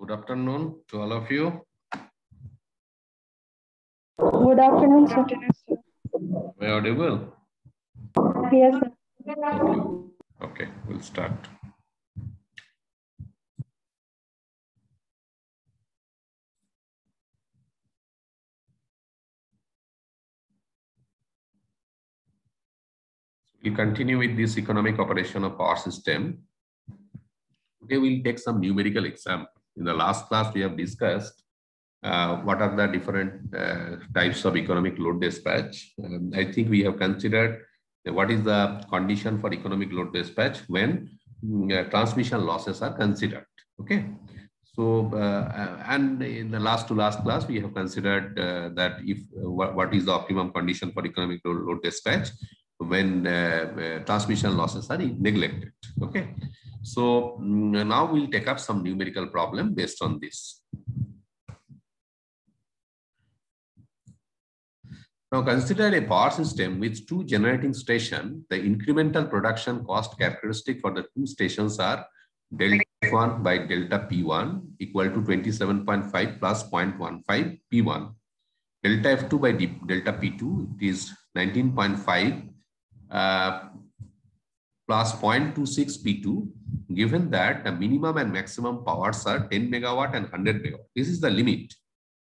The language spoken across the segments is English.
Good afternoon to all of you. Good afternoon, sir. Am I audible? Yes, sir. Okay, we'll start. We'll continue with this economic operation of power system. Today we'll take some numerical example. In the last class, we have discussed what are the different types of economic load dispatch. I think we have considered what is the condition for economic load dispatch when transmission losses are considered. Okay. So, and in the last class, we have considered that if what is the optimum condition for economic load dispatch when transmission losses are neglected. Okay. So now we'll take up some numerical problem based on this. Now consider a power system with two generating stations. The incremental production cost characteristic for the two stations are delta F1 by delta P1 equal to 27.5 plus 0.15 P1. Delta F2 by delta P2, it is 19.5 plus 0.26 P2, given that the minimum and maximum powers are 10 megawatt and 100 megawatt. This is the limit.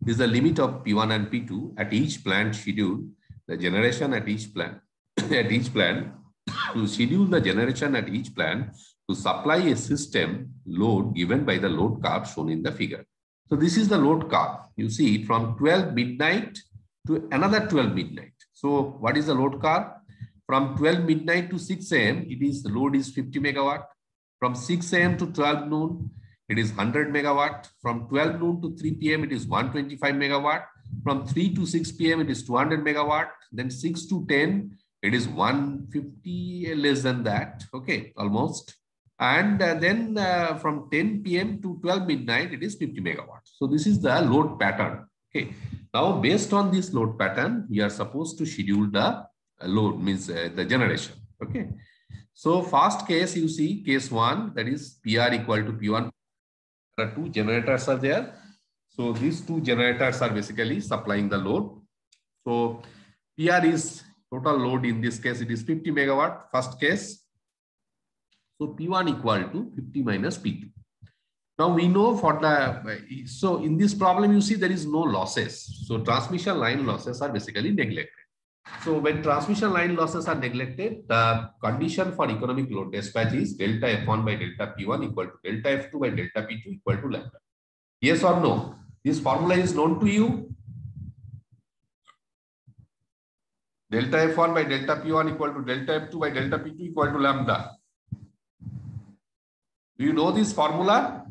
This is the limit of P1 and P2 at each plant schedule. The generation at each plant, to schedule the generation at each plant to supply a system load given by the load curve shown in the figure. So this is the load curve. You see from 12 midnight to another 12 midnight. So what is the load curve? From 12 midnight to 6 a.m., the load is 50 megawatt. From 6 a.m. to 12 noon, it is 100 megawatt. From 12 noon to 3 p.m., it is 125 megawatt. From 3 to 6 p.m., it is 200 megawatt. Then 6 to 10, it is 150, less than that. Okay, almost. And then from 10 p.m. to 12 midnight, it is 50 megawatt. So this is the load pattern. Okay. Now, based on this load pattern, we are supposed to schedule the load, means the generation. Okay. So first case, you see case 1, that is PR equal to P1. There are two generators are there. So these two generators are basically supplying the load. So PR is total load. In this case, it is 50 megawatt, first case. So P1 equal to 50 minus P2. Now we know for the, so in this problem, you see there is no losses. So transmission line losses are basically neglected. So when transmission line losses are neglected, the condition for economic load dispatch is delta F1 by delta P1 equal to delta F2 by delta P2 equal to lambda. Yes or no? This formula is known to you. Delta F1 by delta P1 equal to delta F2 by delta P2 equal to lambda. Do you know this formula?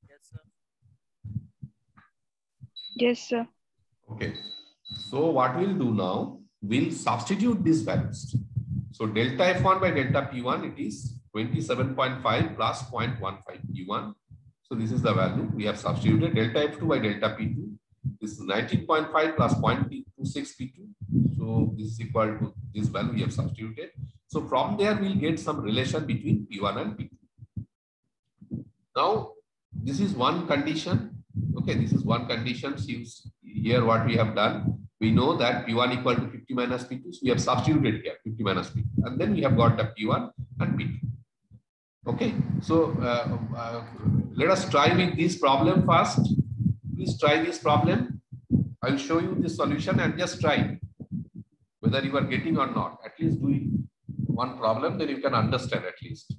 Yes, sir. Yes, sir. Okay. So what we'll do now, we'll substitute these values. So delta F1 by delta P1, it is 27.5 plus 0.15 P1. So this is the value we have substituted. Delta F2 by delta P2, this is 19.5 plus 0.26 P2. So this is equal to this value we have substituted. So from there, we'll get some relation between P1 and P2. Now, this is one condition. Okay, this is one condition. See here what we have done. We know that P1 equal to 50 minus P2. So we have substituted here 50 minus P2. And then we have got the P1 and P2. Okay, so let us try with this problem first. Please try this problem. I'll show you the solution and just try whether you are getting or not. At least do one problem, then you can understand at least.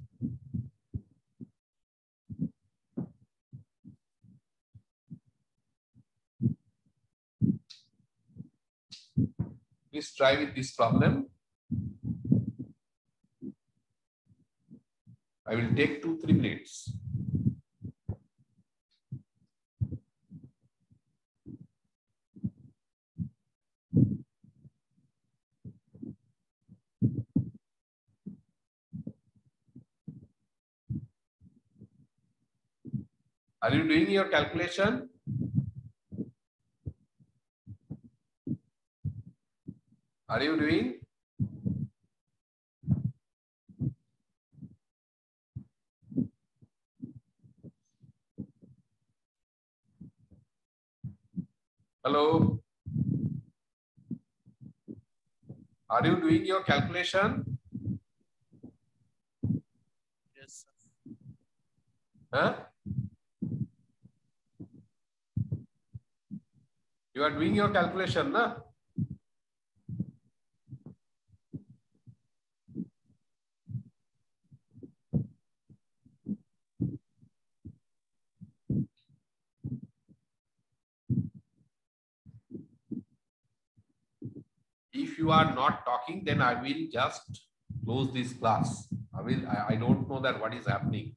Please try with this problem. I will take 2-3 minutes. Are you doing your calculation? Are you doing? Hello. Are you doing your calculation? Yes, sir. Huh? You are doing your calculation, na? If you are not talking, then I will just close this class. I don't know that what is happening.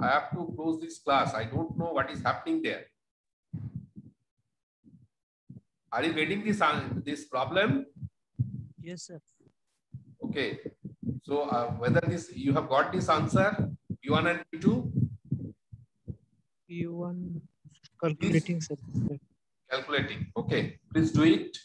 I have to close this class. I don't know what is happening there. Are you getting this problem? Yes, sir. Okay. So whether you have got this answer, P1 and P2? P1 calculating, sir. Calculating. Okay. Please do it.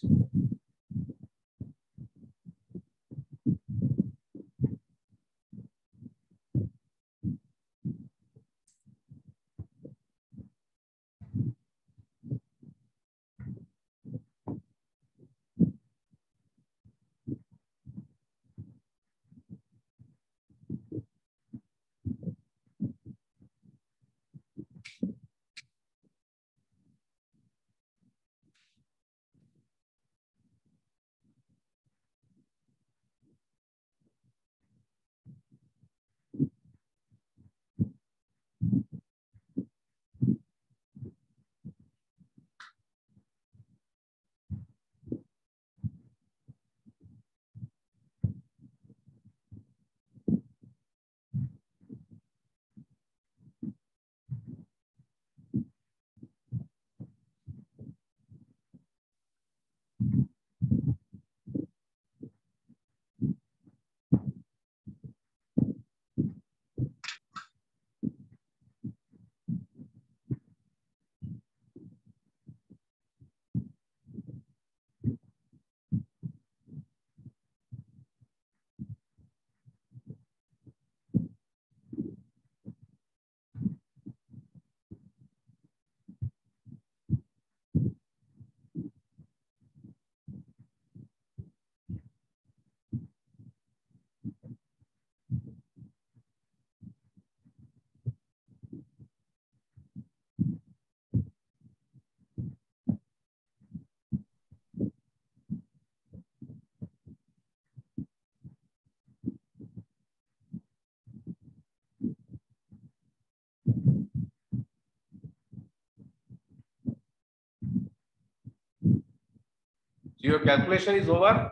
So your calculation is over.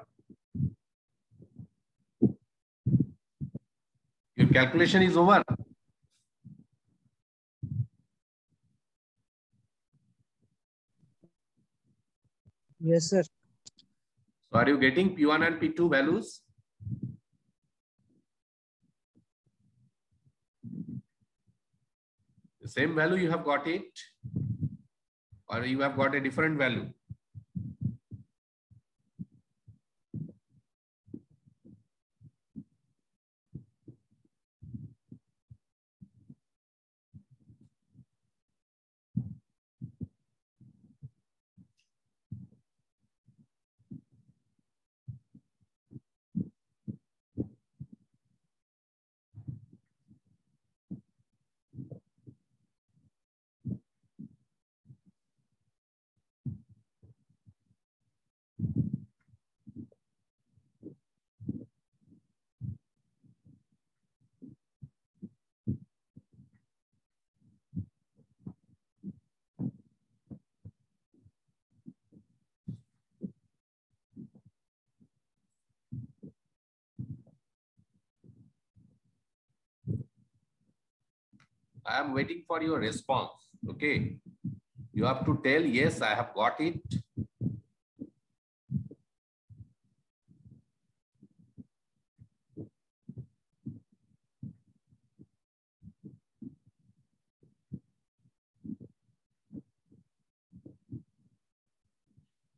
Your calculation is over. Yes, sir. So are you getting P1 and P2 values? The same value you have got it, or you have got a different value? I am waiting for your response. Okay. You have to tell, yes, I have got it.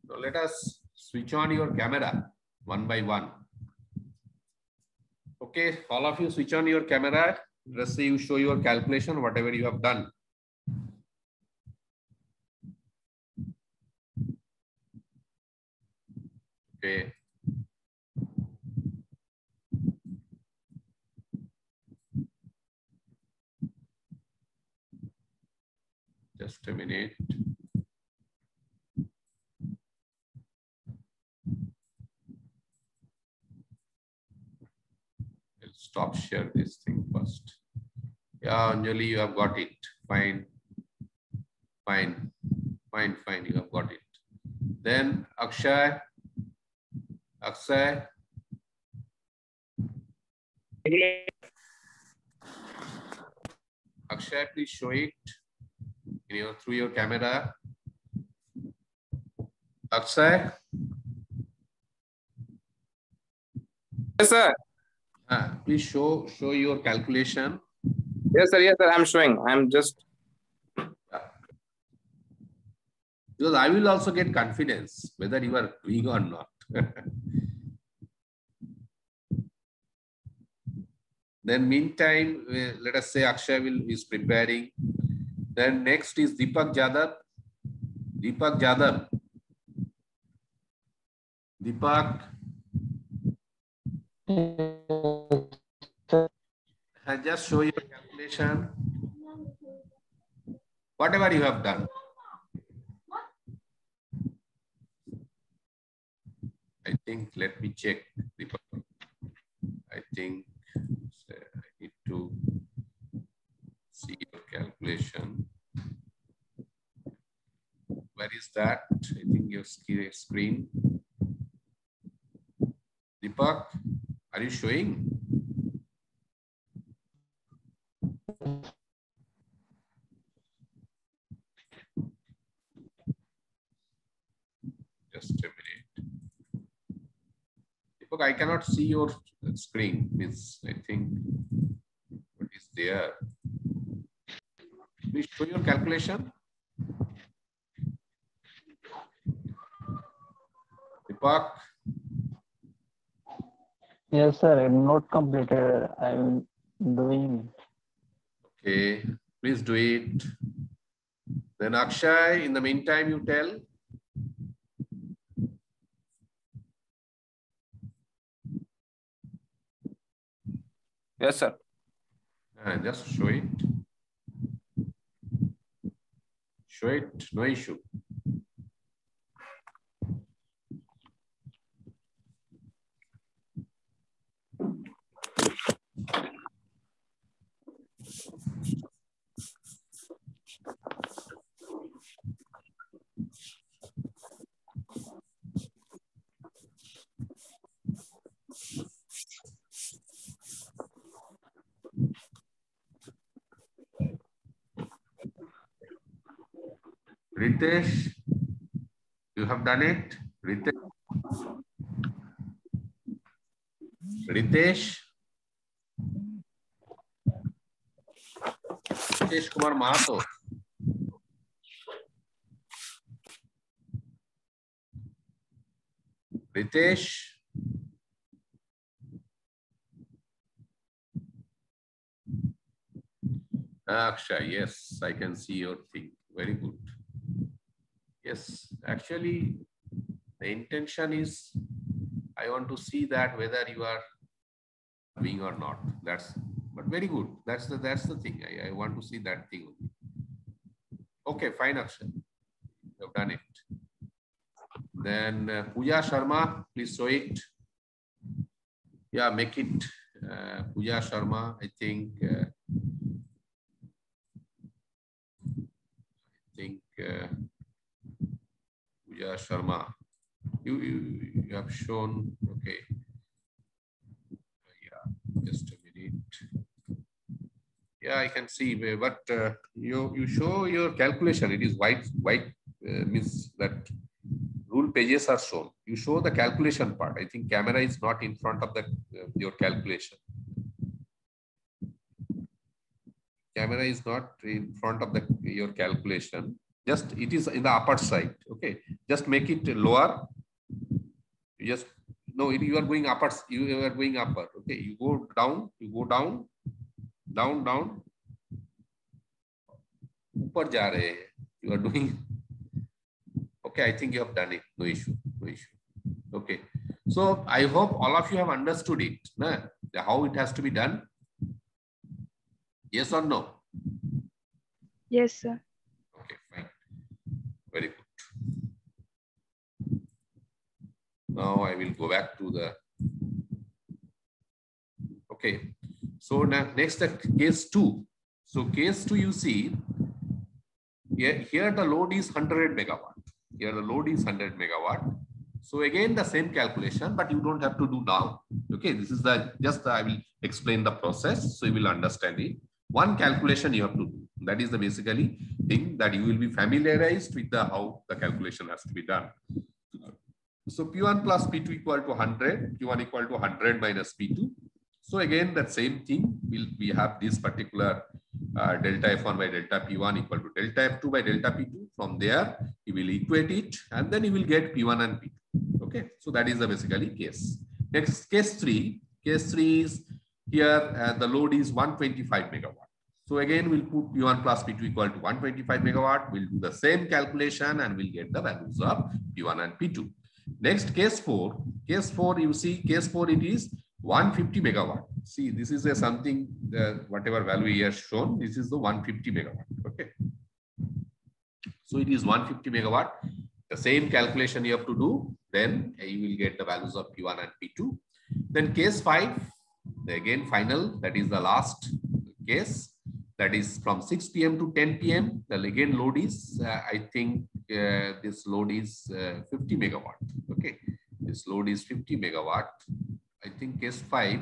So let us switch on your camera one by one. Okay, all of you switch on your camera. Let's say you show your calculation, whatever you have done. Okay. Just a minute. I'll stop share this thing first. Yeah, Anjali, you have got it. Fine. Fine. Fine, fine. You have got it. Then Akshay. Akshay. Akshay, please show it in your, through your camera. Akshay. Yes, sir. Please show your calculation. Yes, sir. Yes, sir. I'm showing. I'm just. Because I will also get confidence whether you are doing or not. Then meantime, let us say Akshay is preparing. Then next is Deepak Jadhav. Deepak Jadhav. Deepak. Just show your calculation. Whatever you have done. I think, let me check. Deepak. I think I need to see your calculation. Where is that? I think your screen. Deepak, are you showing? Just a minute. Deepak, I cannot see your screen. It's, I think, what is there? Please show your calculation. Deepak. Yes, sir. Not completed. I'm doing. Okay, please do it. Then Akshay, in the meantime, you tell. Yes, sir. Just show it. Show it, no issue. Ritesh, you have done it? Ritesh? Ritesh? Ritesh Kumar Mahato. Ritesh? Akshay, yes, I can see your thing. Very good. Yes, actually, the intention is I want to see that whether you are doing or not. That's, but very good. That's the thing. I want to see that thing. Okay, fine, Akshay. You have done it. Then Pooja Sharma, please show it. Yeah, make it. Pooja Sharma, I think. Pooja Sharma, you have shown. Okay. Yeah, just a minute. Yeah, I can see, but you show your calculation. It is white means that rule pages are shown. You show the calculation part. I think camera is not in front of the your calculation. Camera is not in front of your calculation. Just it is in the upper side. Okay, just make it lower. You just no, you are going upper. You are going upper. Okay, you go down. You go down, down. ऊपर जा रहे हैं. You are doing. Okay, I think you have done it. No issue. No issue. Okay. So I hope all of you have understood it, nah? How it has to be done. Yes or no? Yes, sir. Okay, fine. Very good. Now I will go back to the. Okay. So now next case 2. So case 2, you see here the load is 100 megawatt. Here the load is 100 megawatt. So again the same calculation, but you don't have to do now. Okay, this is the I will explain the process so you will understand it. One calculation you have to do. That is the basically thing that you will be familiarized with the how the calculation has to be done. So P1 plus P2 equal to 100, P1 equal to 100 minus P2. So again, that same thing, we have this particular delta F1 by delta P1 equal to delta F2 by delta P2. From there, you will equate it and then you will get P1 and P2. Okay, so that is the basically case. Next, case 3. Case 3 is here the load is 125 megawatt. So again, we'll put P1 plus P2 equal to 125 megawatt. We'll do the same calculation and we'll get the values of P1 and P2. Next, case 4. Case 4, you see, case 4 it is 150 megawatt. See, this is a something, whatever value here shown, this is the 150 megawatt. Okay. So it is 150 megawatt. The same calculation you have to do. Then you will get the values of P1 and P2. Then case 5, again final, that is the last case. That is from 6 p.m. to 10 p.m. The again load is, I think this load is 50 megawatt. Okay. This load is 50 megawatt. I think case 5,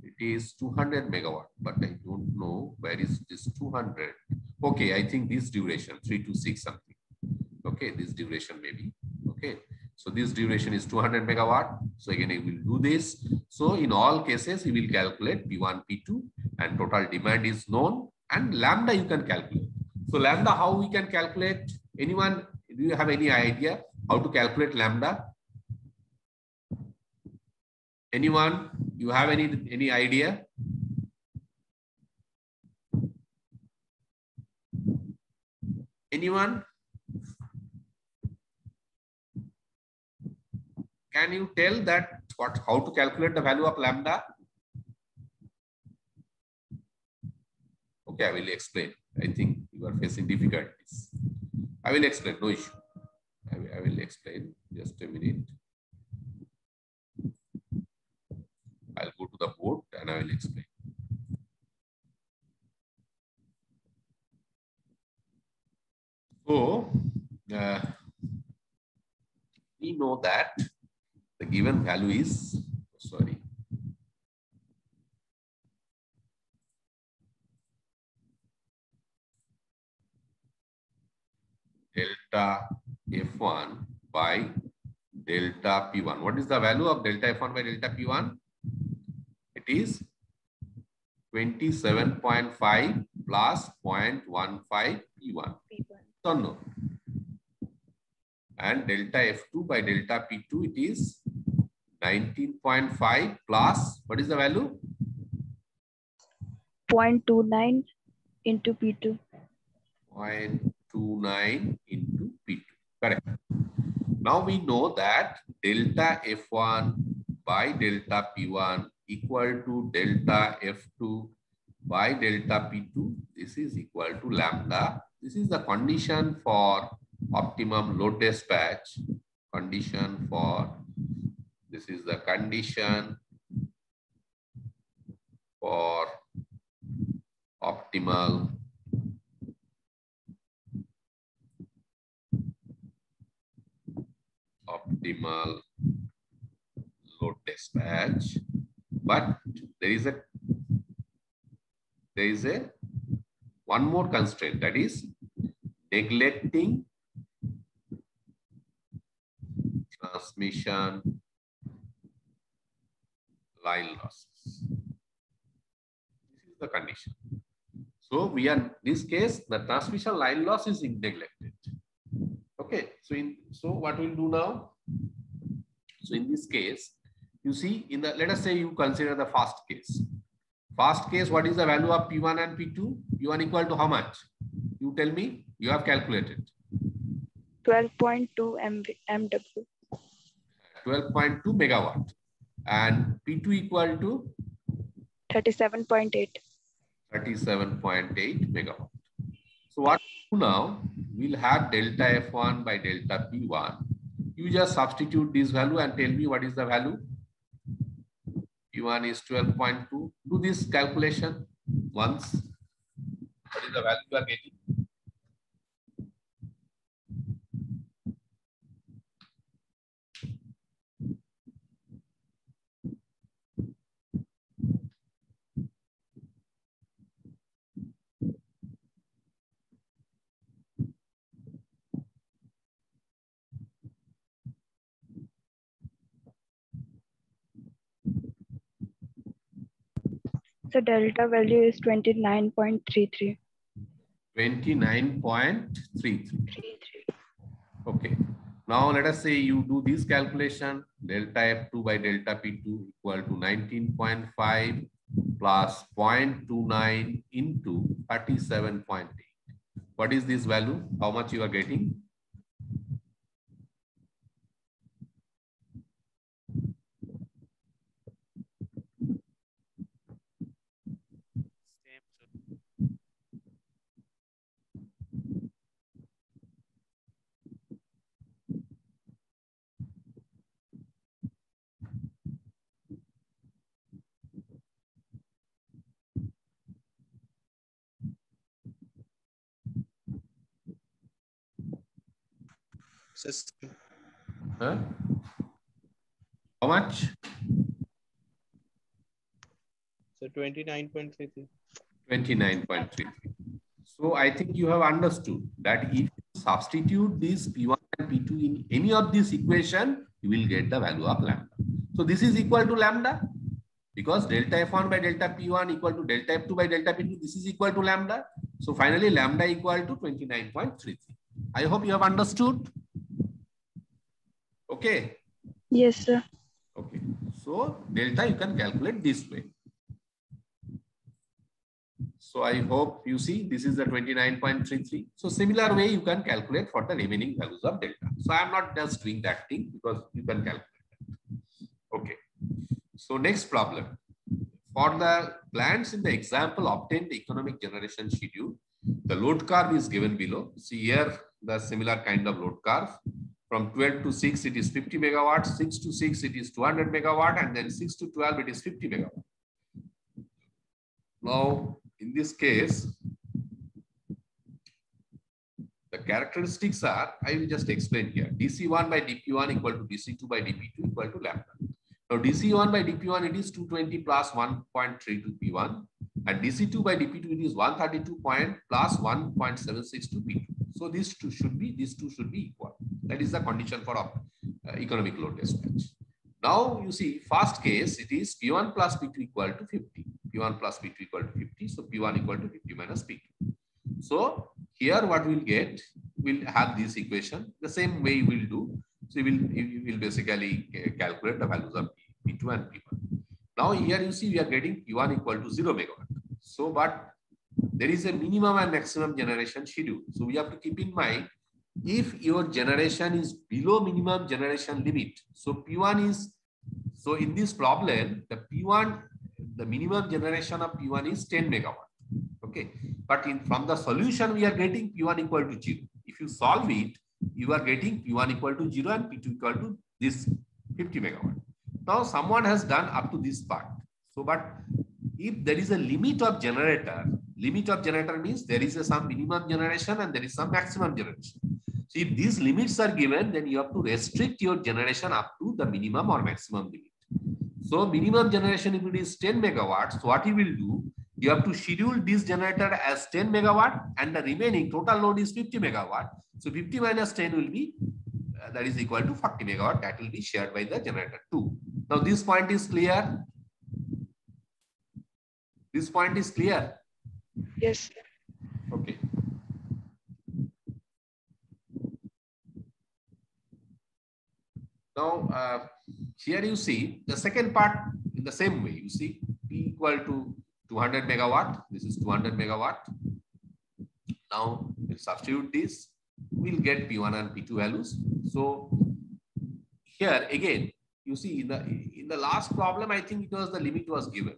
it is 200 megawatt, but I don't know where is this 200. Okay, I think this duration 3 to 6 something. Okay, this duration maybe. Okay, so this duration is 200 megawatt. So again, I will do this. So in all cases, we will calculate P1, P2, and total demand is known, and lambda you can calculate. So lambda, how we can calculate? Anyone, do you have any idea how to calculate lambda? Anyone, you have any idea? Anyone? Can you tell that how to calculate the value of lambda? Okay, I will explain. I think you are facing difficulties. I will explain, no issue. I will explain. Just a minute. I'll go to the board and I will explain. So, we know that the given value is, sorry, delta F1 by delta P1. What is the value of delta F1 by delta P1? It is 27.5 plus 0.15 P1. So no. And delta F2 by delta P2, it is 19.5 plus, what is the value? 0.29 into P2. 0.29 into P2. Correct. Now we know that delta F1 by delta P1 equal to delta F2 by delta P2. This is equal to lambda. This is the condition for optimum load dispatch. Condition for, this is the condition for optimal load dispatch. But there is a one more constraint, that is neglecting transmission line losses. This is the condition. So we are in this case, the transmission line loss is neglected. Okay, so what we'll do now? So in this case, you see, let us say you consider the first case. First case, what is the value of P1 and P2? P1 equal to how much? You tell me, you have calculated. 12.2 MW. 12.2 megawatt and P2 equal to 37.8. 37.8 megawatt. So what we do now, we'll have delta F1 by delta P1. You just substitute this value and tell me what is the value. P1 is 12.2. Do this calculation once. What is the value you are getting? So delta value is 29.33. 29.33. Okay. Now let us say you do this calculation. Delta F2 by delta P2 equal to 19.5 plus 0.29 into 37.8. What is this value? How much you are getting? Huh? How much? So 29.33. 29.33. So I think you have understood that if you substitute this P1 and P2 in any of this equation, you will get the value of lambda. So this is equal to lambda because delta F1 by delta P1 equal to delta F2 by delta P2. This is equal to lambda. So finally lambda equal to 29.33. I hope you have understood. Okay. Yes, sir. Okay. So delta you can calculate this way. So I hope you see this is the 29.33. So similar way you can calculate for the remaining values of delta. So I am not just doing that thing because you can calculate that. Okay. So next problem. For the plants in the example, obtain the economic generation schedule. The load curve is given below. See here the similar kind of load curve. From 12 to 6 it is 50 megawatt, 6 to 6 it is 200 megawatt, and then 6 to 12 it is 50 megawatt. Now in this case, the characteristics are, I will just explain here. DC1 by dP1 equal to DC2 by dP2 equal to lambda. Now DC1 by dP1 it is 220 plus 1.32 P1, and DC2 by dP2 it is 132 plus 1.76 to P2. So these two should be equal. That is the condition for economic load dispatch. Now you see, first case it is P1 plus P2 equal to 50. P1 plus P2 equal to 50. So P1 equal to 50 minus P2. So here what we'll get, we'll have this equation. The same way we'll do. So you will basically calculate the values of P2 and P1. Now here you see we are getting P1 equal to 0 megawatt. So but there is a minimum and maximum generation schedule. So we have to keep in mind, if your generation is below minimum generation limit, so P1 is, so in this problem, the P1, the minimum generation of P1 is 10 megawatt. Okay. But from the solution, we are getting P1 equal to 0. If you solve it, you are getting P1 equal to 0 and P2 equal to this 50 megawatt. Now someone has done up to this part. So, but if there is a limit of generator means there is some minimum generation and there is some maximum generation. So if these limits are given, then you have to restrict your generation up to the minimum or maximum limit. So minimum generation, if it is 10 megawatts, so what you will do, you have to schedule this generator as 10 megawatt and the remaining total load is 50 megawatt. So 50 minus 10 will be, that is equal to 40 megawatt. That will be shared by the generator 2. Now this point is clear. This point is clear. Yes. Okay. Now, here you see the second part in the same way. You see P equal to 200 megawatt. This is 200 megawatt. Now we'll substitute this. We'll get P1 and P2 values. So here again, you see in the last problem, I think it was the limit was given.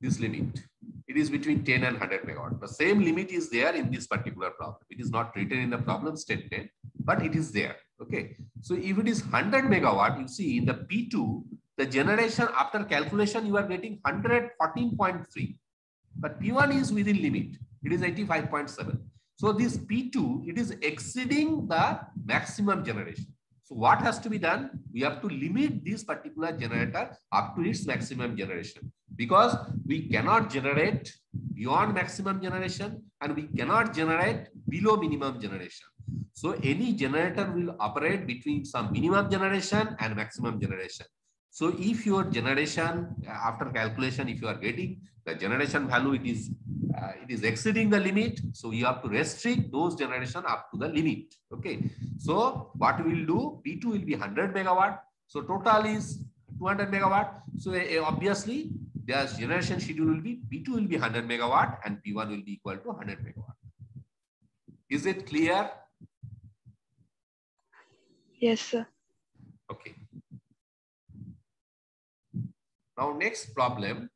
This limit, it is between 10 and 100 megawatt. The same limit is there in this particular problem. It is not written in the problem statement, but it is there. Okay. So if it is 100 megawatt, you see in the P2, the generation after calculation, you are getting 114.3. But P1 is within limit. It is 85.7. So this P2, it is exceeding the maximum generation. So what has to be done? We have to limit this particular generator up to its maximum generation, because we cannot generate beyond maximum generation and we cannot generate below minimum generation. So any generator will operate between some minimum generation and maximum generation. So if your generation after calculation, if you are getting the generation value, it is exceeding the limit. So you have to restrict those generation up to the limit. Okay. So what we will do, P2 will be 100 megawatt. So total is 200 megawatt. So obviously the generation schedule will be P2 will be 100 megawatt and P1 will be equal to 100 megawatt. Is it clear? Yes, sir. Okay. Now next problem,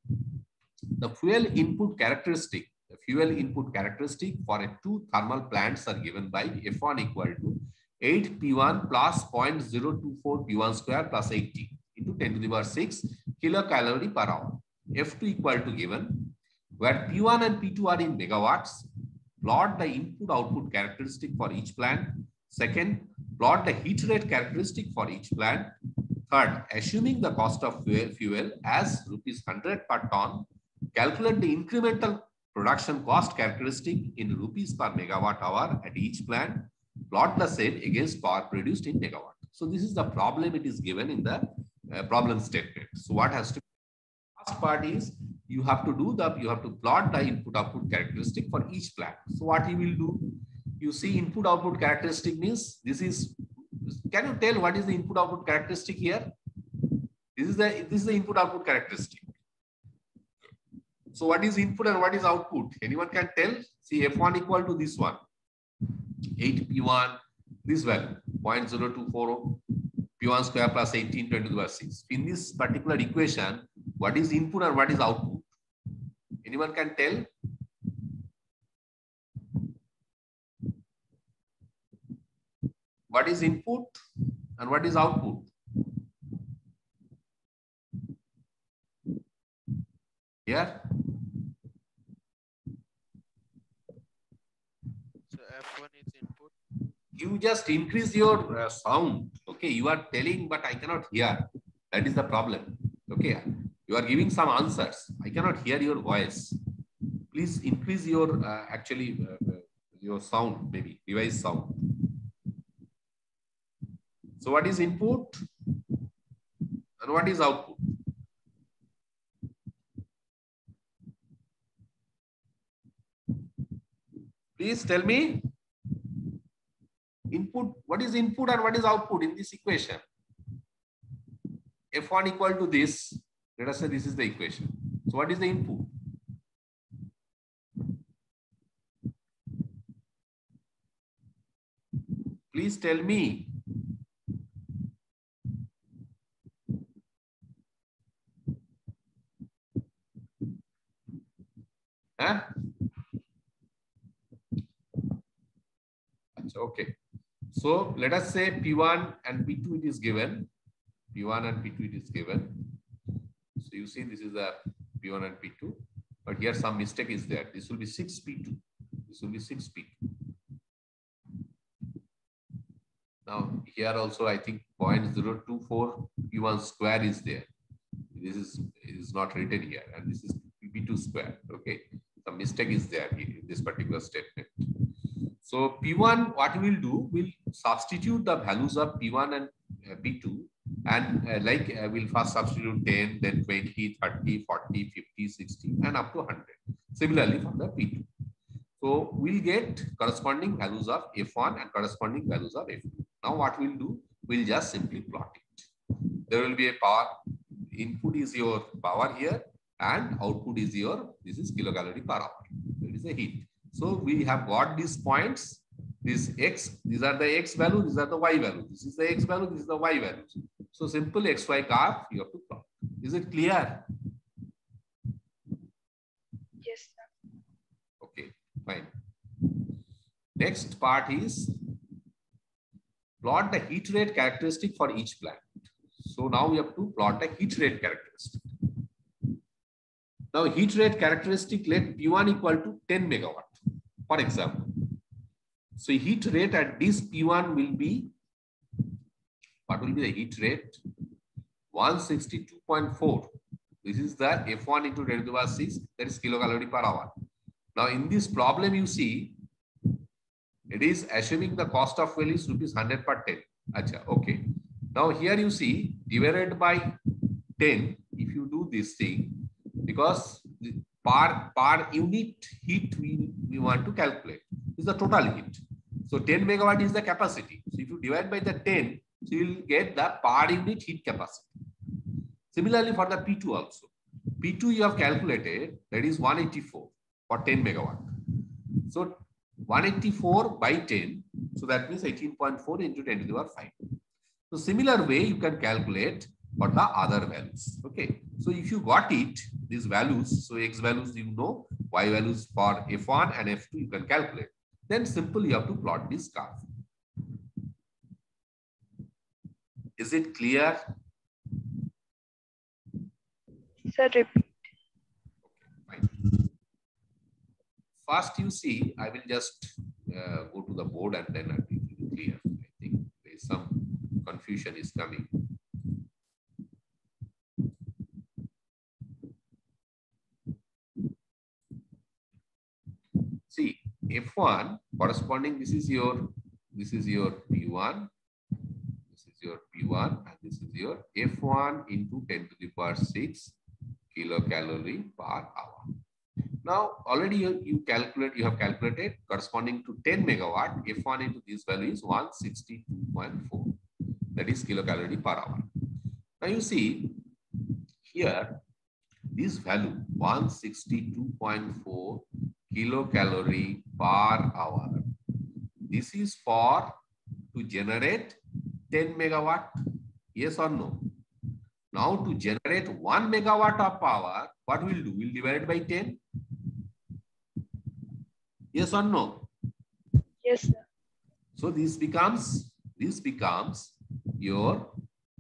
the fuel input characteristic. The fuel input characteristic for two thermal plants are given by F1 equal to 8 P1 plus 0.024 P1 square plus 80 into 10 to the power 6 kilocalorie per hour. F2 equal to given, where P1 and P2 are in megawatts. Plot the input output characteristic for each plant. Second, plot the heat rate characteristic for each plant. Third, assuming the cost of fuel as rupees 100 per ton, calculate the incremental production cost characteristic in rupees per megawatt hour at each plant. Plot the same against power produced in megawatt. So this is the problem. It is given in the problem statement. So what has to be? First part is you have to plot the input output characteristic for each plant. So what you will do? You see input output characteristic means this is. Can you tell what is the input output characteristic here? This is the input output characteristic. So what is input and what is output? Anyone can tell? See F1 equal to this one. 8 P1, this value 0.024 P1 square plus 18 10 to the power 6. In this particular equation, what is input and what is output? Anyone can tell? What is input and what is output? Here? So F1 is input. You just increase your sound. Okay, you are telling, but I cannot hear. That is the problem. Okay, you are giving some answers. I cannot hear your voice. Please increase your your sound, maybe device sound. So what is input and what is output? Please tell me. Input, what is input and what is output in this equation? F1 equal to this. Let us say this is the equation. So what is the input? Please tell me. Huh? Okay. So let us say P1 and P2 it is given. P1 and P2 it is given. So you see this is a P1 and P2. But here some mistake is there. This will be 6 P2. This will be 6 P2. Now here also I think 0.024 P1 square is there. This is not written here, and this is P2 square. Okay. The mistake is there in this particular statement. So P1, what we will do, we'll substitute the values of P1 and P2, and we'll first substitute 10, then 20, 30, 40, 50, 60, and up to 100. Similarly for the P2. So we'll get corresponding values of F1 and corresponding values of F2. Now what we'll do, we'll just simply plot it. There will be a power, input is your power here, and output is your, this is kilocalorie per hour. That is the heat. So we have got these points, this X, these are the X value, these are the Y value. This is the X value, this is the Y value. So simple XY curve you have to plot. Is it clear? Yes, sir. Okay, fine. Next part is plot the heat rate characteristic for each plant. So now we have to plot the heat rate characteristic. Now heat rate characteristic, let P1 equal to 10 megawatt, for example. So heat rate at this P1 will be, what will be the heat rate? 162.4. This is the F1 into 10 to the power 6, that is kilocalorie per hour. Now in this problem you see, it is assuming the cost of fuel is rupees 100 per 10. Achha, okay. Now here you see, divided by 10, if you do this thing, because per unit heat we want to calculate, is the total heat. So 10 megawatt is the capacity. So if you divide by the 10, so you will get the per unit heat capacity. Similarly for the P2 also. P2 you have calculated, that is 184 for 10 megawatt. So 184 by 10, so that means 18.4 into 10 to the power 5. So similar way you can calculate for the other values. Okay. So if you got it, these values, so X values you know, Y values for F1 and F2 you can calculate. Then simply you have to plot this curve. Is it clear? Sir, repeat. Fine. First you see, I will just go to the board and then it will be clear. I think there is some confusion is coming. See, F1 corresponding, this is your P1, this is your P1, and this is your F1 into 10 to the power 6 kilocalorie per hour. Now already you have calculated corresponding to 10 megawatt, F1 into this value is 162.4, that is kilocalorie per hour. Now you see here, this value 162.4 kilocalorie per hour. This is for to generate 10 megawatt. Yes or no? Now to generate 1 megawatt of power, what we'll do? We'll divide by 10. Yes or no? Yes, sir. So this becomes your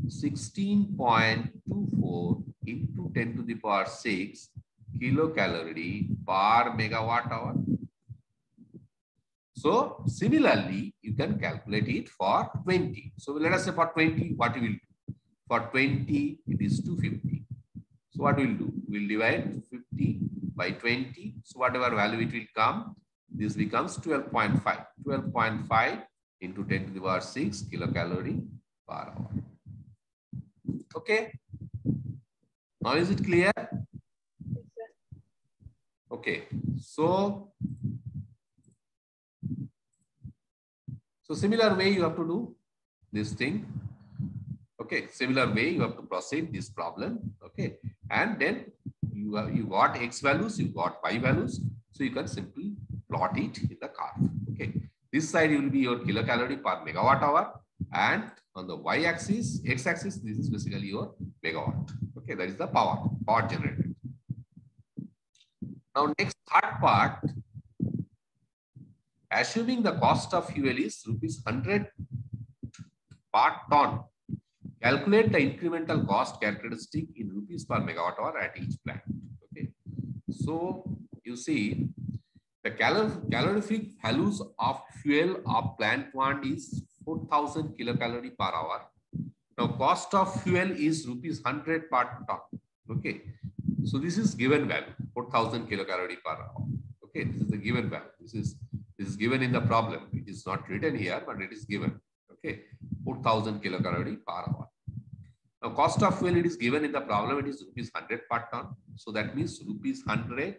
16.24 into 10 to the power 6 kilocalorie per megawatt hour. So similarly, you can calculate it for 20. So let us say for 20, what we will do? For 20, it is 250. So what we will do? We will divide 250 by 20. So whatever value it will come, this becomes 12.5. 12.5 into 10 to the power 6 kilocalorie per hour. Okay. Now is it clear? Yes, sir. Okay. So similar way you have to do this thing. Okay. Similar way you have to proceed this problem. Okay. And then you got X values, you got Y values. So you can simply plot it in the curve. Okay. This side will be your kilocalorie per megawatt hour. And on the Y axis, X axis, this is basically your megawatt. Okay. That is the power generated. Now next third part, assuming the cost of fuel is rupees 100 per ton, calculate the incremental cost characteristic in rupees per megawatt hour at each plant. Okay. So you see the calorific values of fuel of plant 1 is 4,000 kilocalorie per hour. Now cost of fuel is rupees 100 per ton. Okay. So this is given value, 4,000 kilocalorie per hour. Okay. This is the given value. This is given in the problem. It is not written here, but it is given. Okay. 4,000 kilocalorie per hour. Now cost of fuel, it is given in the problem. It is rupees 100 per ton. So that means rupees 100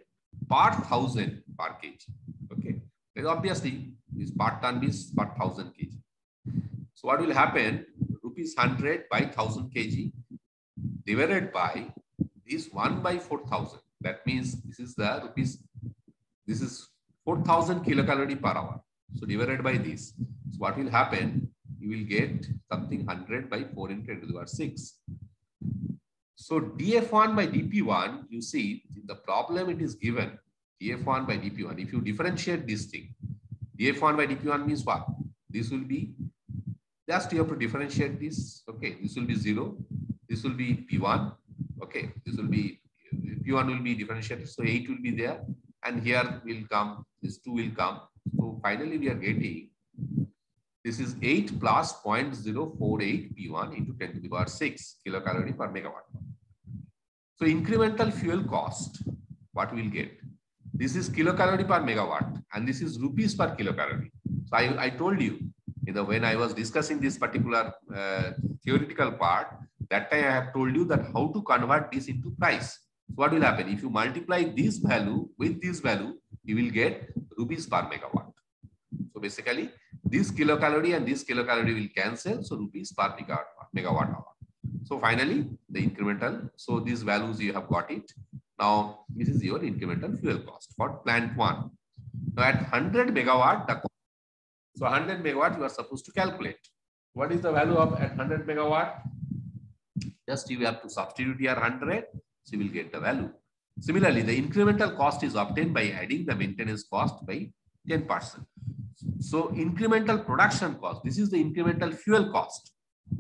per 1,000 per kg. Okay. Then obviously this per ton means per 1,000 kg. So what will happen? Rupees 100 by 1,000 kg divided by this 1 by 4,000. That means this is the rupees. This is 4,000 kilocalorie per hour. So divided by this. So what will happen? you will get something 100 by 4 into 10 to the power 6. So df1 by dp1, you see the problem it is given df1 by dp1. If you differentiate this thing, df1 by dp1 means what? This will be, just you have to differentiate this. Okay, this will be 0. This will be p1. Okay, this will be, p1 will be differentiated. So 8 will be there. And here will come, this 2 will come. So finally we are getting, this is 8 plus 0.048 P1 into 10 to the power 6 kilocalorie per megawatt. So incremental fuel cost, what we will get? This is kilocalorie per megawatt and this is rupees per kilocalorie. So I told you, when I was discussing this particular theoretical part, that time I have told you that how to convert this into price. So what will happen? If you multiply this value with this value, you will get rupees per megawatt. So basically, this kilocalorie and this kilocalorie will cancel. So rupees per megawatt hour. So finally, the incremental. So these values you have got it. Now this is your incremental fuel cost for plant 1. Now at 100 megawatt, so 100 megawatt you are supposed to calculate. What is the value of at 100 megawatt? Just you have to substitute here 100. So you will get the value. Similarly, the incremental cost is obtained by adding the maintenance cost by 10%. So incremental production cost, this is the incremental fuel cost.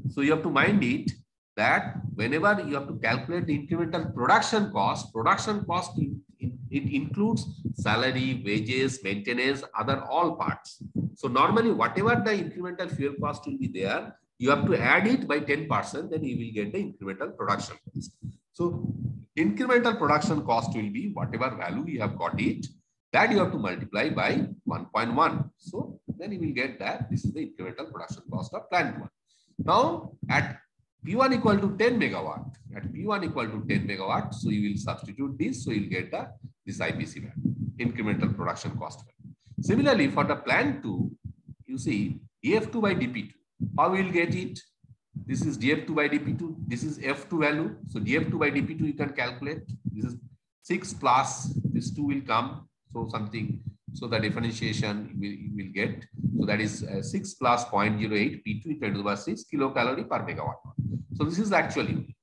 So you have to mind it that whenever you have to calculate the incremental production cost it includes salary, wages, maintenance, other all parts. So normally whatever the incremental fuel cost will be there, you have to add it by 10%, then you will get the incremental production cost. So incremental production cost will be whatever value you have got it, that you have to multiply by 1.1. So then you will get that this is the incremental production cost of plant 1. Now at P1 equal to 10 megawatt, so you will substitute this, so you will get this IPC value, incremental production cost value. Similarly, for the plant 2, you see df2 by dp2. How we will get it? This is df2 by dp2. This is f2 value. So df2 by dp2 you can calculate. This is 6 plus this 2 will come. So something. So the differentiation you will get. So that is 6 plus 0.08 P2 into 10 to the power 6 kilocalorie per megawatt. So this is the actual unit.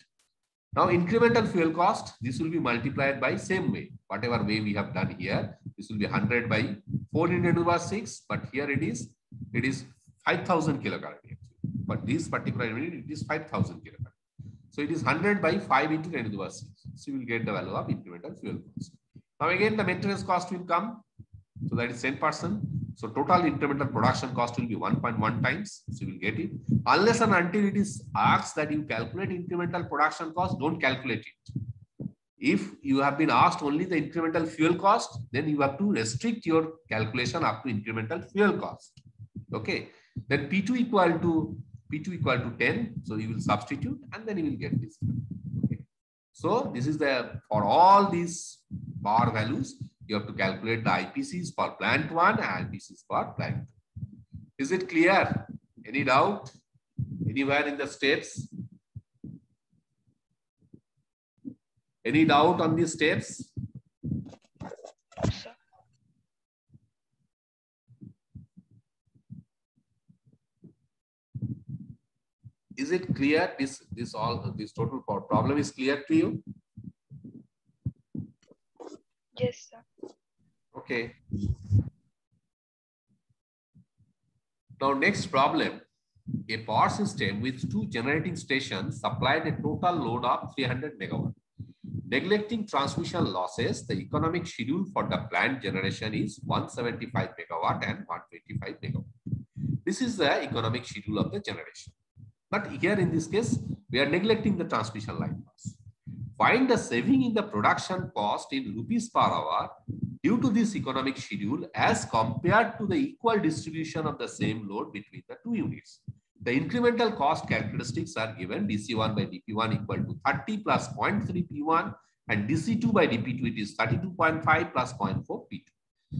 Now incremental fuel cost, this will be multiplied by same way. Whatever way we have done here, this will be 100 by 4 into 10 to the power 6. But here it is 5,000 kilocalorie. But this particular unit, it is 5,000 kilocalorie. So it is 100 by 5 into 10 to the power 6. So you will get the value of incremental fuel cost. Now again, the maintenance cost will come. So that is 10%. So total incremental production cost will be 1.1 times. So you will get it. Unless and until it is asked that you calculate incremental production cost, don't calculate it. If you have been asked only the incremental fuel cost, then you have to restrict your calculation up to incremental fuel cost. Okay. Then P2 equal to 10. So you will substitute and then you will get this. Okay. So this is for all these bar values, you have to calculate the IPCs for plant 1 and IPCs for plant 2. Is it clear? Any doubt? Anywhere in the steps? Any doubt on these steps? Sir. Is it clear? This total problem is clear to you? Yes, sir. Okay. Now next problem. A power system with 2 generating stations supplied a total load of 300 megawatt. Neglecting transmission losses, the economic schedule for the plant generation is 175 megawatt and 125 megawatt. This is the economic schedule of the generation. But here in this case, we are neglecting the transmission line cost. Find the saving in the production cost in rupees per hour due to this economic schedule as compared to the equal distribution of the same load between the 2 units. The incremental cost characteristics are given. DC1 by dP1 equal to 30 plus 0.3 P1 and DC2 by dP2 it is 32.5 plus 0.4 P2.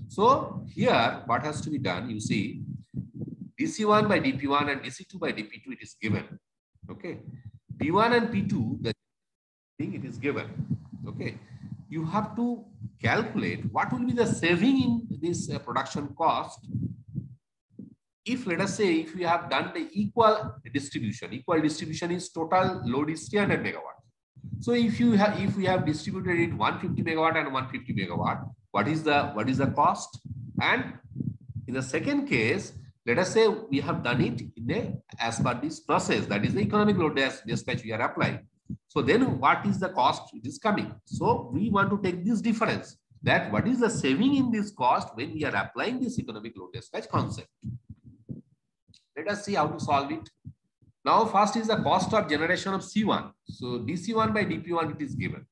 So here what has to be done, you see DC1 by dP1 and DC2 by dP2 it is given. Okay. P1 and P2 the thing it is given. Okay. You have to calculate what will be the saving in this production cost if let us say if we have done the equal distribution is total load is 300 megawatt. So if we have distributed it 150 megawatt and 150 megawatt, what is the cost? And in the second case, let us say we have done it as per this process, that is the economic load dispatch we are applying. So then what is the cost it is coming? So we want to take this difference, that what is the saving in this cost when we are applying this economic load dispatch concept. Let us see how to solve it. Now first is the cost of generation of C1. So dC1 by dP1 it is given.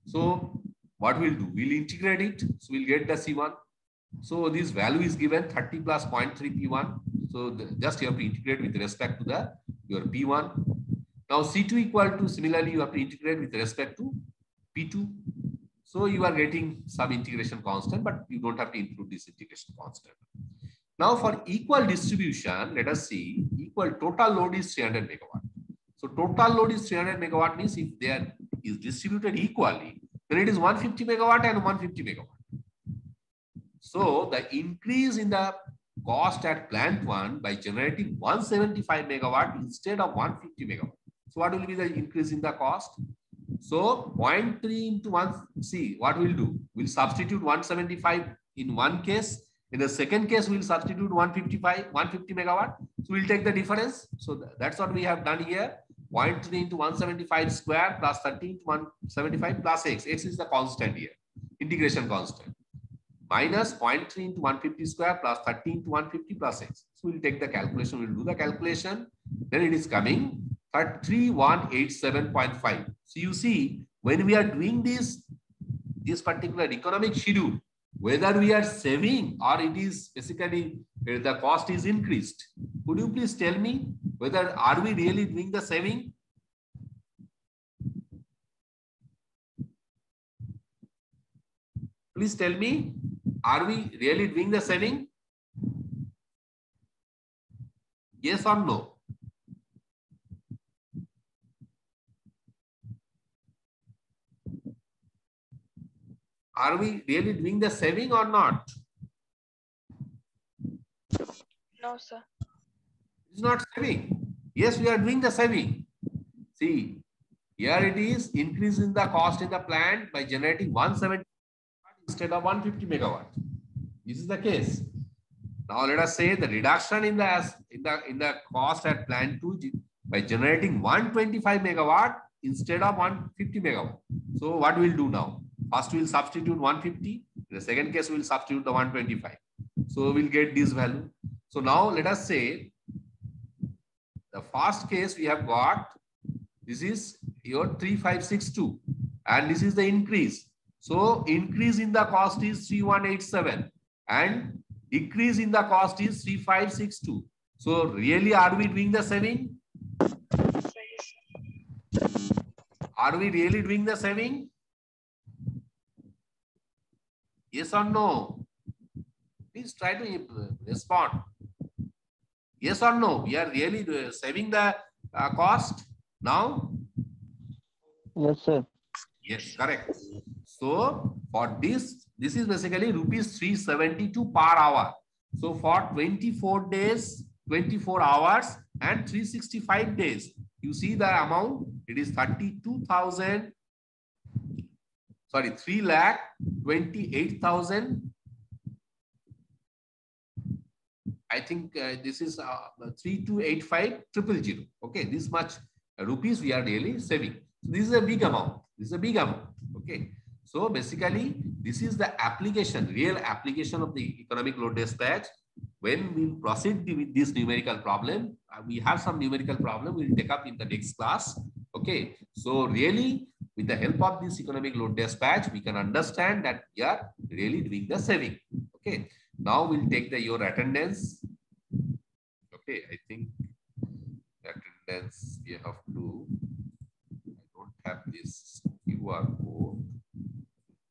So what we'll do, we'll integrate it. So we'll get the C1. So this value is given 30 plus 0.3 P1. So just you have to integrate with respect to your P1. Now C2 equal to, similarly you have to integrate with respect to P2. So you are getting some integration constant, but you don't have to include this integration constant. Now for equal distribution, let us see, equal total load is 300 megawatt. So total load is 300 megawatt means if there is distributed equally, then it is 150 megawatt and 150 megawatt. So the increase in the cost at plant 1 by generating 175 megawatt instead of 150 megawatt. So what will be the increase in the cost? So 0.3 into 1, see what we'll do. We'll substitute 175 in one case. In the second case, we'll substitute 150 megawatt. So we'll take the difference. So that's what we have done here. 0.3 into 175 square plus 13 into 175 plus x. X is the constant here, integration constant. Minus 0.3 into 150 square plus 13 into 150 plus x. So we'll take the calculation. We'll do the calculation. Then it is coming 3187.5. So you see, when we are doing this particular economic schedule, whether we are saving or it is basically the cost is increased. Could you please tell me whether are we really doing the saving? Please tell me, are we really doing the saving? Yes or no? Are we really doing the saving or not? No, sir. It's not saving. Yes, we are doing the saving. See, here it is increasing the cost in the plant by generating 170 instead of 150 megawatt. This is the case. Now let us say the reduction in the cost at plant 2 by generating 125 megawatt instead of 150 megawatt. So what we'll do now? First we'll substitute 150. In the second case we'll substitute the 125. So we'll get this value. So now let us say the first case we have got, this is your 3562 and this is the increase. So increase in the cost is 3187 and decrease in the cost is 3562. So really are we doing the saving? Are we really doing the saving? Yes or no? Please try to respond. Yes or no? We are really saving the cost now? Yes, sir. Yes, correct. So for this is basically rupees 372 per hour. So for 24 days, 24 hours and 365 days, you see the amount, it is 3,28,000. I think this is 3285,000. Okay, this much rupees we are really saving. So this is a big amount. This is a big amount. Okay. So basically, this is the application, real application of the economic load dispatch. When we proceed with this numerical problem, we have some numerical problem we'll take up in the next class. Okay. So really, with the help of this economic load dispatch, we can understand that we are really doing the saving. Okay. Now we'll take your attendance. Okay. I think attendance we have to, I don't have this QR code.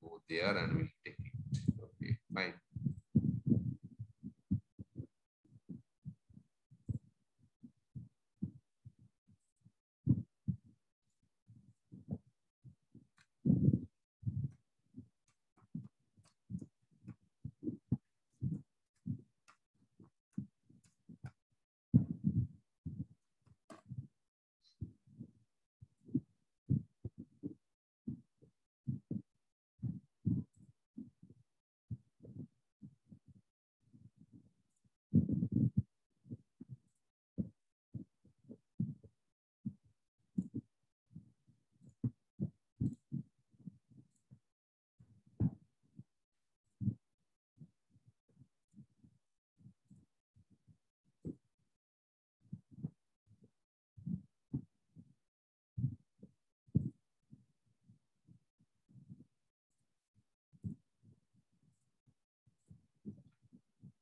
Go there and we'll take it. Okay, fine.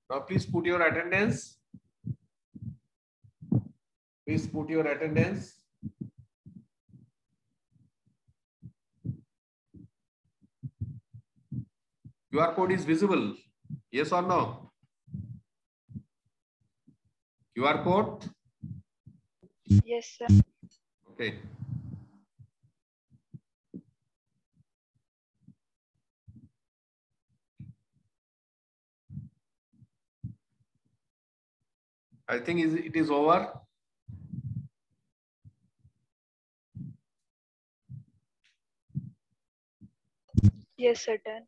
Now please put your attendance. Please put your attendance. QR code is visible. Yes or no? QR code? Yes, sir. Okay. I think it is over. Yes, sir. Done.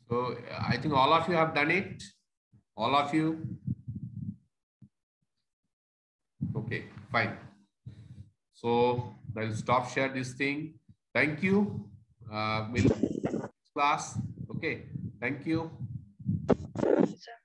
So I think all of you have done it. All of you. Okay, fine. So I'll stop share this thing. Thank you. Class. Okay. Thank you. Sir.